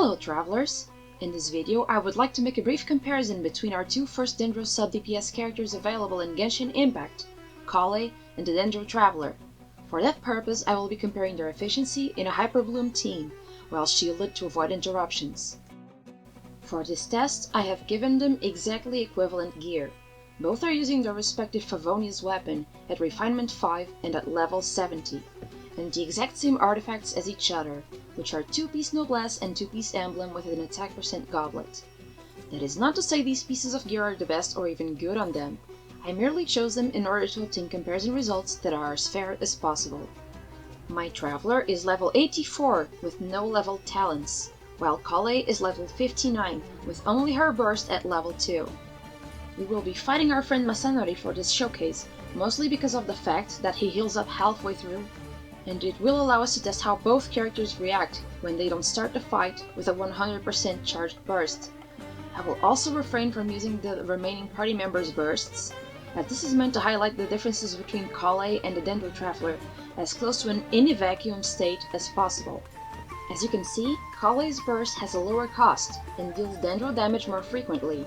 Hello Travelers! In this video I would like to make a brief comparison between our two first Dendro sub-DPS characters available in Genshin Impact, Collei and the Dendro Traveler. For that purpose I will be comparing their efficiency in a Hyperbloom team, while shielded to avoid interruptions. For this test I have given them exactly equivalent gear. Both are using their respective Favonius weapon at Refinement 5 and at level 70, and the exact same artifacts as each other, which are 2-piece Noblesse and 2-piece Emblem with an attack % goblet. That is not to say these pieces of gear are the best or even good on them. I merely chose them in order to obtain comparison results that are as fair as possible. My Traveler is level 84 with no level talents, while Collei is level 59 with only her burst at level 2. We will be fighting our friend Masanori for this showcase, mostly because of the fact that he heals up halfway through, and it will allow us to test how both characters react when they don't start the fight with a 100% charged burst. I will also refrain from using the remaining party members' bursts, as this is meant to highlight the differences between Collei and the Dendro Traveler as close to an in-a-vacuum state as possible. As you can see, Collei's burst has a lower cost and deals Dendro damage more frequently.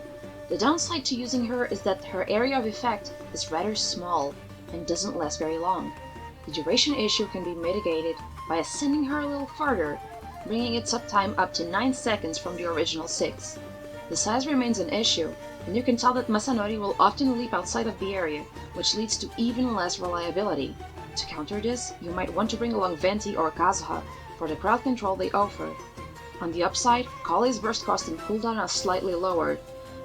The downside to using her is that her area of effect is rather small and doesn't last very long. The duration issue can be mitigated by ascending her a little farther, bringing its uptime up to 9 seconds from the original 6. The size remains an issue, and you can tell that Masanori will often leap outside of the area, which leads to even less reliability. To counter this, you might want to bring along Venti or Kazuha for the crowd control they offer. On the upside, Collei's burst cost and cooldown are slightly lowered,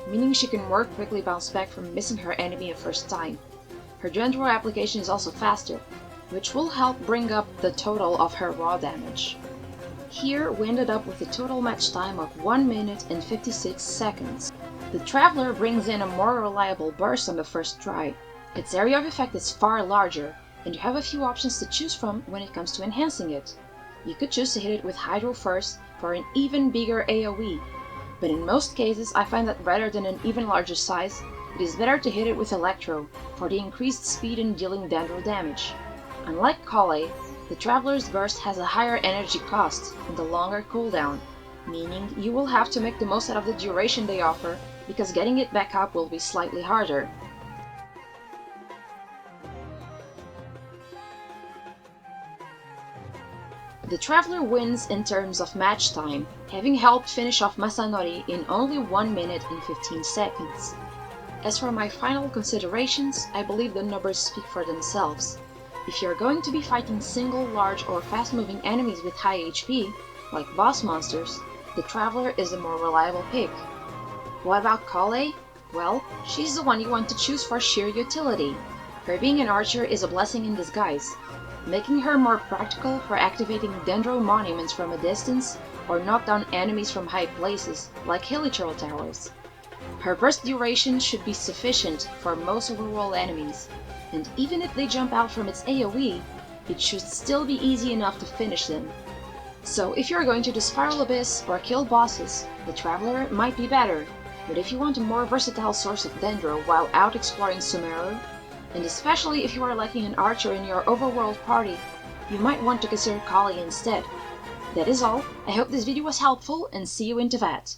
meaning she can more quickly bounce back from missing her enemy a first time. Her Dendro application is also faster, which will help bring up the total of her raw damage. Here we ended up with a total match time of 1 minute and 56 seconds. The Traveler brings in a more reliable burst on the first try. Its area of effect is far larger, and you have a few options to choose from when it comes to enhancing it. You could choose to hit it with Hydro first for an even bigger AoE, but in most cases I find that rather than an even larger size, it is better to hit it with Electro for the increased speed in dealing Dendro damage. Unlike Collei, the Traveler's burst has a higher energy cost and a longer cooldown, meaning you will have to make the most out of the duration they offer, because getting it back up will be slightly harder. The Traveler wins in terms of match time, having helped finish off Masanori in only 1 minute and 15 seconds. As for my final considerations, I believe the numbers speak for themselves. If you're going to be fighting single, large, or fast-moving enemies with high HP, like boss monsters, the Traveler is a more reliable pick. What about Collei? Well, she's the one you want to choose for sheer utility. Her being an archer is a blessing in disguise, making her more practical for activating Dendro monuments from a distance or knock down enemies from high places, like Hilichurl towers. Her burst duration should be sufficient for most overworld enemies, and even if they jump out from its AoE, it should still be easy enough to finish them. So if you're going to the Spiral Abyss or kill bosses, the Traveler might be better, but if you want a more versatile source of Dendro while out exploring Sumeru, and especially if you are lacking an archer in your overworld party, you might want to consider Collei instead. That is all. I hope this video was helpful, and see you in Tevat!